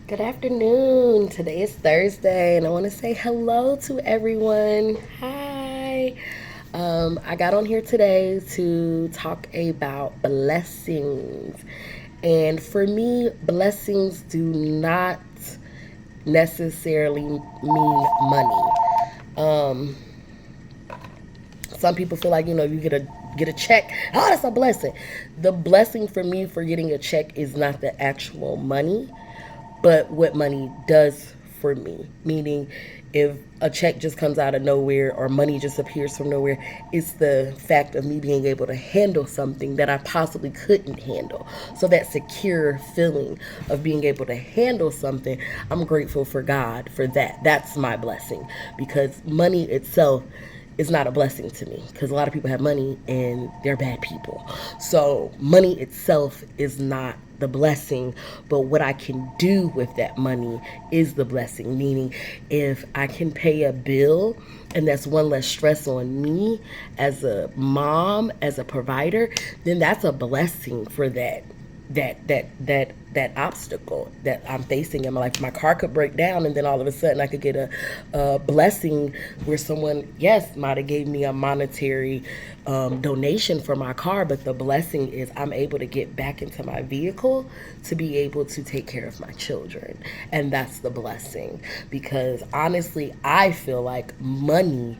Good afternoon. Today is Thursday, and I want to say hello to everyone. Hi. I got on here today to talk about blessings. And for me, blessings do not necessarily mean money. Um, some people feel like you get a check. Oh, that's a blessing. The blessing for me for getting a check is not the actual money, but what money does for me. Meaning, if a check just comes out of nowhere or money just appears from nowhere, it's the fact of me being able to handle something that I possibly couldn't handle. So that secure feeling of being able to handle something, I'm grateful for God for that. That's my blessing, because money itself is not a blessing to me, because a lot of people have money and they're bad people. So money itself is not the blessing, but what I can do with that money is the blessing. Meaning, if I can pay a bill and that's one less stress on me as a mom, as a provider, then that's a blessing for that obstacle that I'm facing in my life. My car could break down, and then all of a sudden I could get a blessing where someone, yes, might have gave me a monetary donation for my car, but the blessing is I'm able to get back into my vehicle to be able to take care of my children, and that's the blessing. Because honestly, I feel like money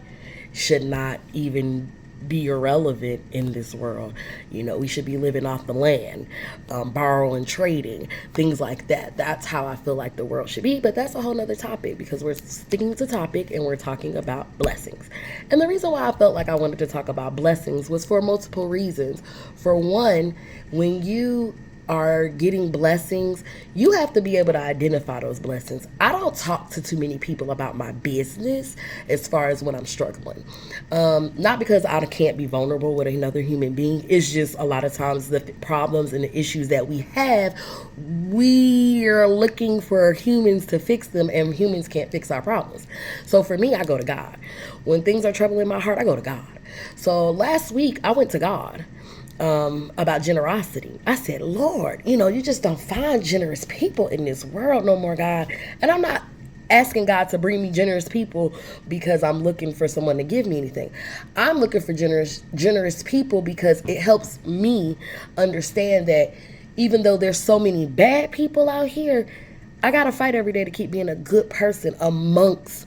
should not even be irrelevant in this world. We should be living off the land, borrowing, trading, things like that. That's how I feel like the world should be. But that's a whole nother topic, because we're sticking to topic and we're talking about blessings. And the reason why I felt like I wanted to talk about blessings was for multiple reasons. For one, when you are getting blessings, you have to be able to identify those blessings. I don't talk to too many people about my business as far as when I'm struggling. Not because I can't be vulnerable with another human being. It's just a lot of times the problems and the issues that we have, we are looking for humans to fix them, and humans can't fix our problems. So for me, I go to God. When things are troubling my heart, I go to God. So last week, I went to God about generosity. I said, Lord, you just don't find generous people in this world no more, God. And I'm not asking God to bring me generous people because I'm looking for someone to give me anything. I'm looking for generous people because it helps me understand that even though there's so many bad people out here, I gotta fight every day to keep being a good person amongst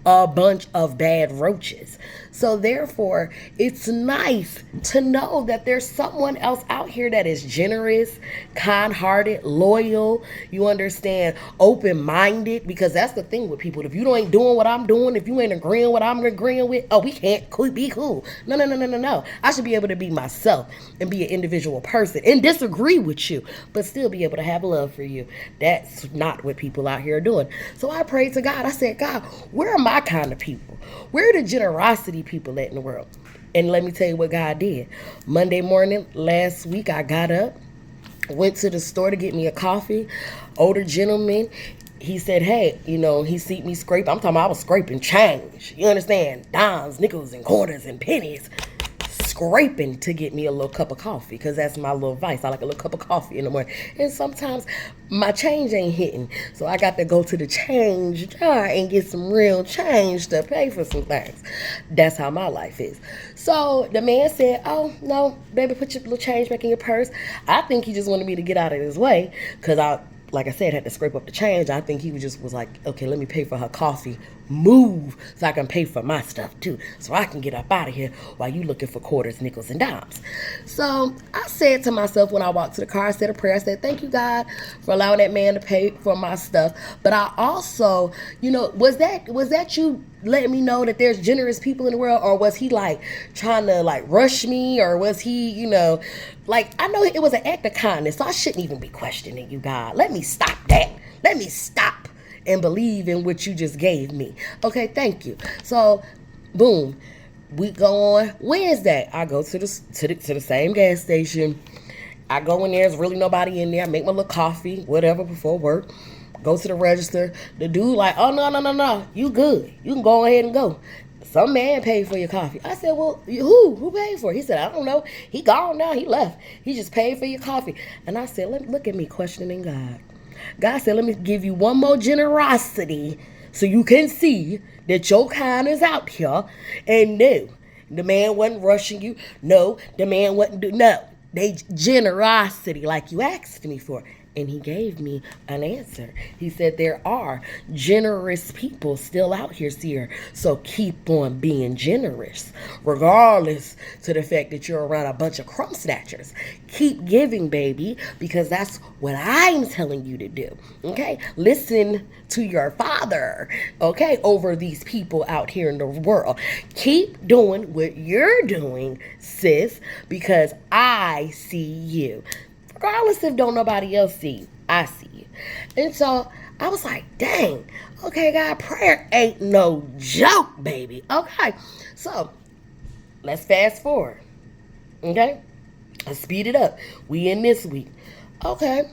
a bunch of bad roaches. So therefore, it's nice to know that there's someone else out here that is generous, kind-hearted, loyal, you understand, open-minded, because that's the thing with people. If you ain't doing what I'm doing, if you ain't agreeing what I'm agreeing with, oh, we can't be cool. No, no, no, no, no, no. I should be able to be myself and be an individual person and disagree with you, but still be able to have love for you. That's not what people out here are doing. So I prayed to God. I said, God, where are my kind of people? Where are the generosity people at in the world? And let me tell you what God did. Monday morning last week, I got up, went to the store to get me a coffee. Older gentleman, he said, hey, he seen me scrape. I'm talking about I was scraping change. You understand? Dimes, nickels, and quarters, and pennies. Scraping to get me a little cup of coffee, because that's my little vice. I like a little cup of coffee in the morning. And sometimes my change ain't hitting. So I got to go to the change jar and get some real change to pay for some things. That's how my life is. So the man said, oh, no, baby, put your little change back in your purse. I think he just wanted me to get out of his way, because like I said, had to scrape up the change. I think he was like, okay, let me pay for her coffee. Move so I can pay for my stuff too, so I can get up out of here while you looking for quarters, nickels, and dimes. So I said to myself when I walked to the car, I said a prayer. I said, thank you, God, for allowing that man to pay for my stuff. But I also, was that you letting me know that there's generous people in the world, or was he like trying to like rush me, or was he, like, I know it was an act of kindness, so I shouldn't even be questioning you, God. Let me stop that. Let me stop and believe in what you just gave me. Okay, thank you. So, boom, we go on Wednesday. I go to the same gas station. I go in there. There's really nobody in there. I make my little coffee, whatever, before work. Go to the register. The dude like, oh, no, no, no, no. You good. You can go ahead and go. Some man paid for your coffee. I said, well, who paid for it? He said, I don't know. He gone now. He left. He just paid for your coffee. And I said, look at me questioning God. God said, let me give you one more generosity so you can see that your kind is out here. And no, the man wasn't rushing you. No, the man wasn't no. They generosity like you asked me for. And he gave me an answer. He said there are generous people still out here, Sierra. So keep on being generous, regardless to the fact that you're around a bunch of crumb snatchers. Keep giving, baby, because that's what I'm telling you to do. Okay? Listen to your father, okay, over these people out here in the world. Keep doing what you're doing, sis, because I see you. Regardless if don't nobody else see you, I see you. And so I was like, dang, okay, God, prayer ain't no joke, baby. Okay, so let's fast forward. Okay, let's speed it up. We in this week. Okay,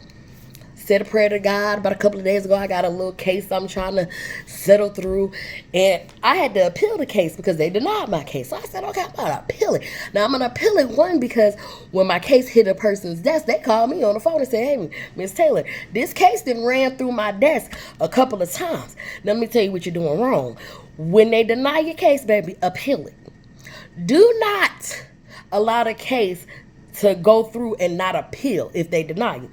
said a prayer to God about a couple of days ago. I got a little case I'm trying to settle through, and I had to appeal the case because they denied my case. So I said, okay, I'm going to appeal it. Now, I'm going to appeal it, one, because when my case hit a person's desk, they called me on the phone and said, hey, Miss Taylor, this case then ran through my desk a couple of times. Now, let me tell you what you're doing wrong. When they deny your case, baby, appeal it. Do not allow the case to go through and not appeal if they deny you.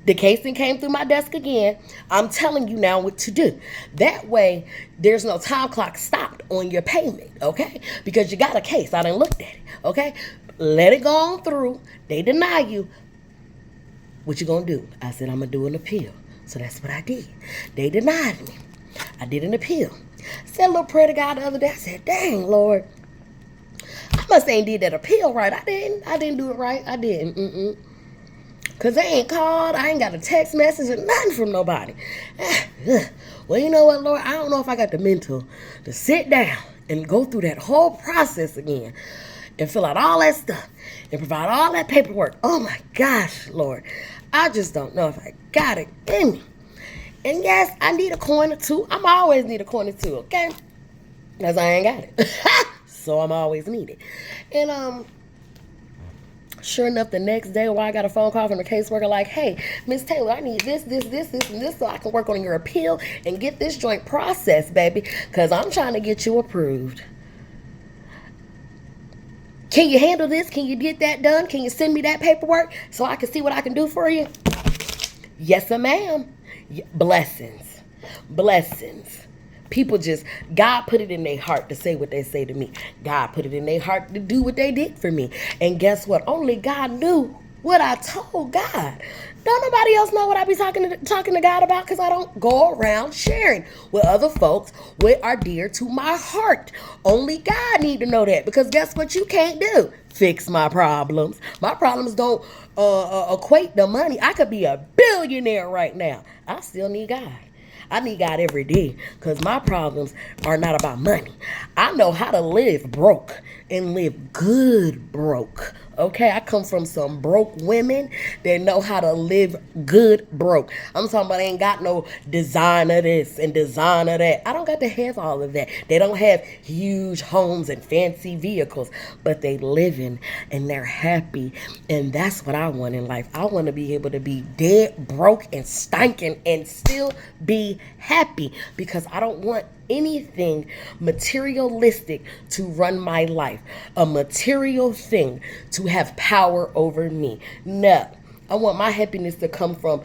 The case then came through my desk again. I'm telling you now what to do. That way, there's no time clock stopped on your payment, okay? Because you got a case. I done looked at it, okay? Let it go on through. They deny you. What you gonna do? I said, I'm gonna do an appeal. So that's what I did. They denied me. I did an appeal. Said a little prayer to God the other day. I said, dang, Lord, I must ain't did that appeal right. I didn't do it right. I didn't. Because they ain't called. I ain't got a text message or nothing from nobody. Well, you know what, Lord? I don't know if I got the mental to sit down and go through that whole process again and fill out all that stuff and provide all that paperwork. Oh, my gosh, Lord. I just don't know if I got it in me. And yes, I need a coin or two. I'm always need a coin or two, okay? Because I ain't got it. So I'm always needed. And, sure enough, the next day, I got a phone call from the caseworker like, hey, Miss Taylor, I need this, and this so I can work on your appeal and get this joint processed, baby, because I'm trying to get you approved. Can you handle this? Can you get that done? Can you send me that paperwork so I can see what I can do for you? Yes, ma'am. Blessings. Blessings. People just, God put it in their heart to say what they say to me. God put it in their heart to do what they did for me. And guess what? Only God knew what I told God. Don't nobody else know what I be talking to God about, because I don't go around sharing with other folks what are dear to my heart. Only God need to know that, because guess what you can't do? Fix my problems. My problems don't equate to money. I could be a billionaire right now. I still need God. I need God every day, because my problems are not about money. I know how to live broke and live good broke. Okay, I come from some broke women that know how to live good broke. I'm talking about I ain't got no designer this and designer that. I don't got to have all of that. They don't have huge homes and fancy vehicles, but they living and they're happy. And that's what I want in life. I want to be able to be dead broke and stinking and still be happy, because I don't want anything materialistic to run my life, a material thing to have power over me. No, I want my happiness to come from,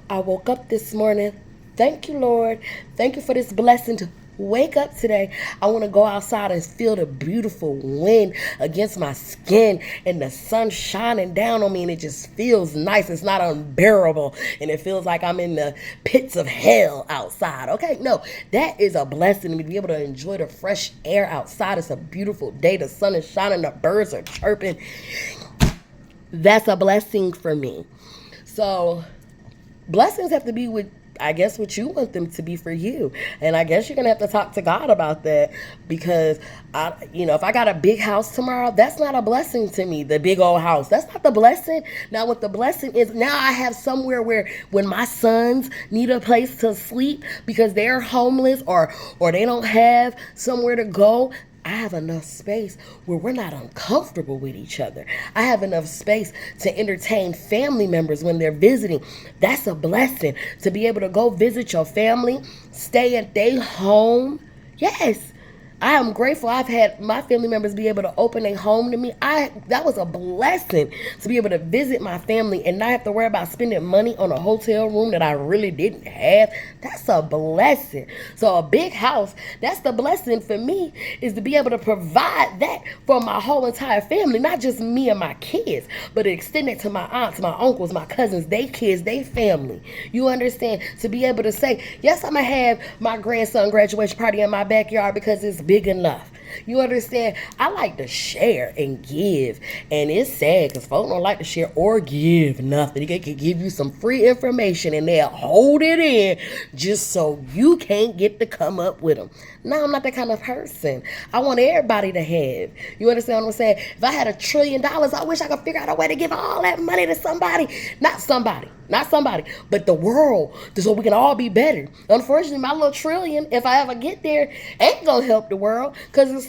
I woke up this morning. Thank you, Lord. Thank you for this blessing to wake up today. I want to go outside and feel the beautiful wind against my skin and the sun shining down on me, and it just feels nice. It's not unbearable, and it feels like I'm in the pits of hell outside. Okay, no, that is a blessing to me, to be able to enjoy the fresh air outside. It's a beautiful day. The sun is shining. The birds are chirping. That's a blessing for me. So blessings have to be with, I guess, what you want them to be for you. And I guess you're going to have to talk to God about that, because if I got a big house tomorrow, that's not a blessing to me. The big old house, that's not the blessing. Now what the blessing is, now I have somewhere where when my sons need a place to sleep because they're homeless or they don't have somewhere to go, I have enough space where we're not uncomfortable with each other. I have enough space to entertain family members when they're visiting. That's a blessing to be able to go visit your family, stay at their home. Yes. I am grateful I've had my family members be able to open their home to me. That was a blessing to be able to visit my family and not have to worry about spending money on a hotel room that I really didn't have. That's a blessing. So a big house, that's the blessing for me, is to be able to provide that for my whole entire family, not just me and my kids, but to extend it to my aunts, my uncles, my cousins, they kids, they family. You understand? To be able to say, yes, I'm going to have my grandson graduation party in my backyard because it's big enough. You understand? I like to share and give. And it's sad because folks don't like to share or give nothing. They can give you some free information and they'll hold it in just so you can't get to come up with them. No, I'm not that kind of person. I want everybody to have. You understand what I'm saying? If I had $1 trillion, I wish I could figure out a way to give all that money to somebody. Not somebody, but the world, so we can all be better. Unfortunately, my little trillion, if I ever get there, ain't gonna help the world, because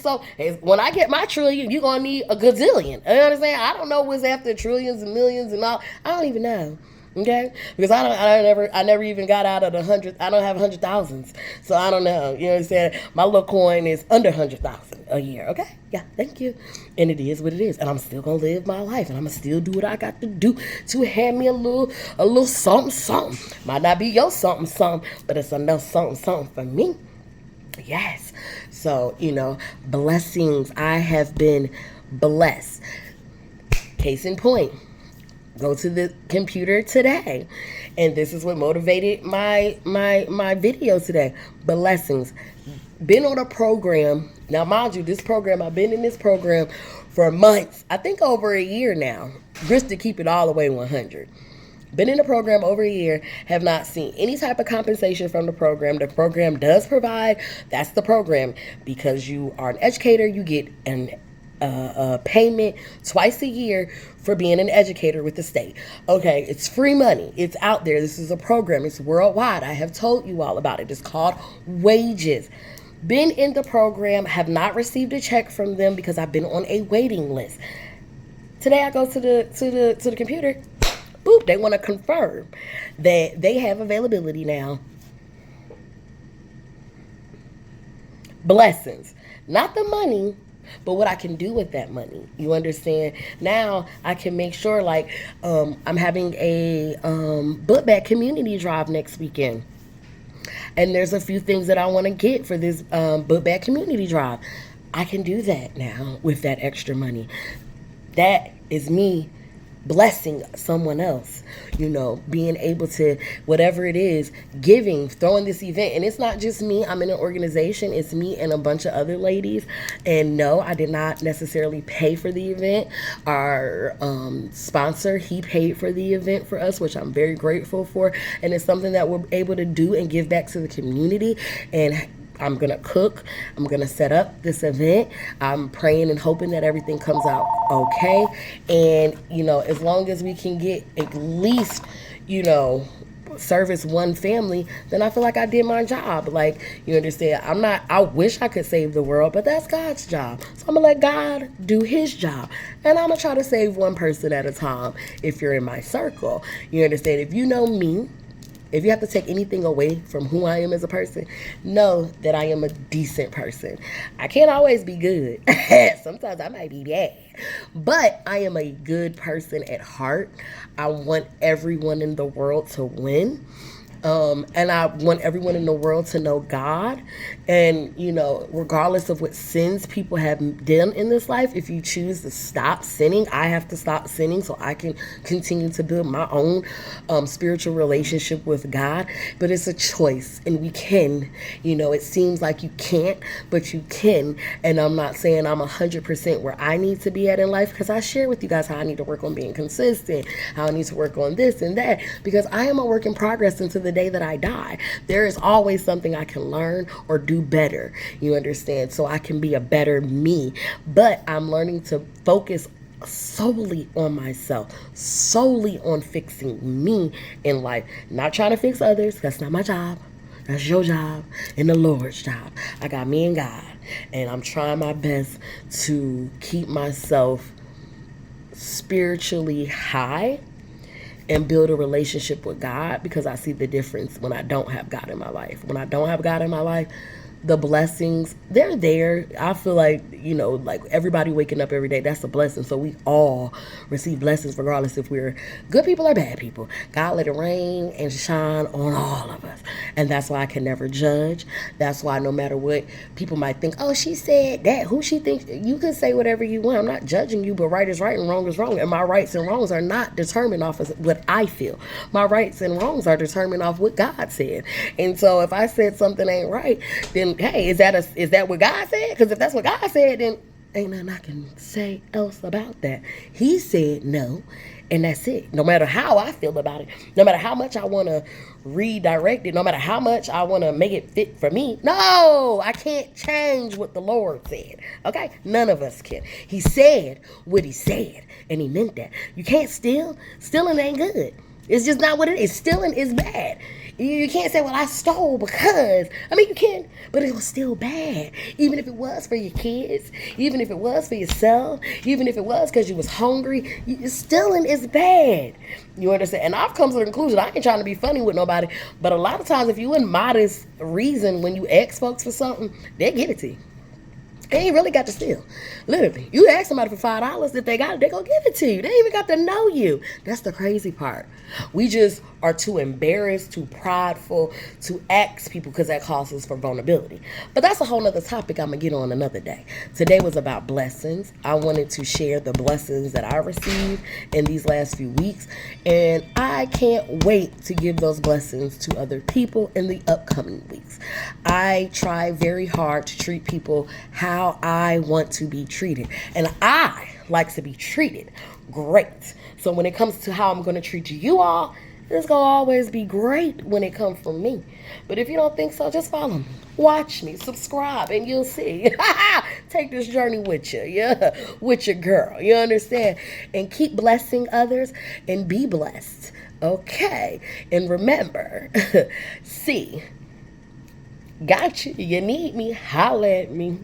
when I get my trillion, you're gonna need a gazillion. You understand? I don't know what's after trillions and millions and all. I don't even know. Okay, because I never even got out of the hundred. I don't have 100,000s, so I don't know. You know what I'm saying? My little coin is under 100,000 a year. Okay, yeah, thank you. And it is what it is, and I'm still gonna live my life, and I'm gonna still do what I got to do to have me a little something. Might not be your something, but it's enough something for me. Yes. So blessings. I have been blessed. Case in point. Go to the computer today, and this is what motivated my video today. Blessings. Been on a program. Now, mind you, this program, I've been in this program for months. I think over a year now, just to keep it all the way 100. Been in the program over a year, have not seen any type of compensation from the program. The program does provide, that's the program, because you are an educator, you get an payment twice a year for being an educator with the state. Okay, it's free money. It's out there. This is a program. It's worldwide. I have told you all about it. It's called Wages. Been in the program, have not received a check from them because I've been on a waiting list. Today I go to the computer. Boop, they want to confirm that they have availability now. Blessings. Not the money, but what I can do with that money. You understand? Now I can make sure, I'm having a book bag community drive next weekend. And there's a few things that I want to get for this book bag community drive. I can do that now with that extra money. That is me blessing someone else, being able to, whatever it is, giving, throwing this event. And it's not just me. I'm in an organization. It's me and a bunch of other ladies. And no, I did not necessarily pay for the event. Our sponsor, he paid for the event for us, which I'm very grateful for. And it's something that we're able to do and give back to the community. And I'm going to cook. I'm going to set up this event. I'm praying and hoping that everything comes out okay. And, as long as we can get at least, service one family, then I feel like I did my job. You understand? I wish I could save the world, but that's God's job. So I'm going to let God do his job. And I'm going to try to save one person at a time if you're in my circle. You understand? If you know me, if you have to take anything away from who I am as a person, know that I am a decent person. I can't always be good. Sometimes I might be bad. But I am a good person at heart. I want everyone in the world to win. And I want everyone in the world to know God. And, regardless of what sins people have done in this life, if you choose to stop sinning, I have to stop sinning so I can continue to build my own spiritual relationship with God. But it's a choice, and we can. It seems like you can't, but you can. And I'm not saying I'm 100% where I need to be at in life, because I share with you guys how I need to work on being consistent, how I need to work on this and that, because I am a work in progress into the day that I die. There is always something I can learn or do better. You understand? So I can be a better me. But I'm learning to focus solely on myself, solely on fixing me in life. Not trying to fix others. That's not my job. That's your job and the Lord's job. I got me and God. And I'm trying my best to keep myself spiritually high and build a relationship with God, because I see the difference when I don't have God in my life. When I don't have God in my life, the blessings, they're there. I feel like, like everybody waking up every day, that's a blessing. So we all receive blessings regardless if we're good people or bad people. God let it rain and shine on all of us. And that's why I can never judge. That's why no matter what people might think, oh, she said that, who she thinks, you can say whatever you want. I'm not judging you, but right is right and wrong is wrong. And my rights and wrongs are not determined off of what I feel. My rights and wrongs are determined off what God said. And so if I said something ain't right, then hey, is that what God said? Because if that's what God said, then ain't nothing I can say else about that. He said no, and that's it. No matter how I feel about it, no matter how much I want to redirect it, no matter how much I want to make it fit for me, no, I can't change what the Lord said. Okay? None of us can. He said what he said, and he meant that. You can't steal. Stealing ain't good. It's just not what it is. Stealing is bad. You can't say, well, I stole because, you can, but it was still bad. Even if it was for your kids, even if it was for yourself, even if it was because you was hungry, stealing is bad. You understand? And I've come to the conclusion, I ain't trying to be funny with nobody, but a lot of times if you in modest reason, when you ask folks for something, they'll give it to you. They ain't really got to steal. Literally. You ask somebody for $5, if they got it, they gonna give it to you. They ain't even got to know you. That's the crazy part. We just are too embarrassed, too prideful to ask people because that causes for vulnerability. But that's a whole nother topic I'm gonna get on another day. Today was about blessings. I wanted to share the blessings that I received in these last few weeks. And I can't wait to give those blessings to other people in the upcoming weeks. I try very hard to treat people how I want to be treated. And I like to be treated great. So when it comes to how I'm going to treat you all, it's going to always be great when it comes from me. But if you don't think so, just follow me. Watch me. Subscribe and you'll see. Take this journey with you. Yeah. With your girl. You understand? And keep blessing others and be blessed. Okay. And remember, see, got you. You need me. Holla at me.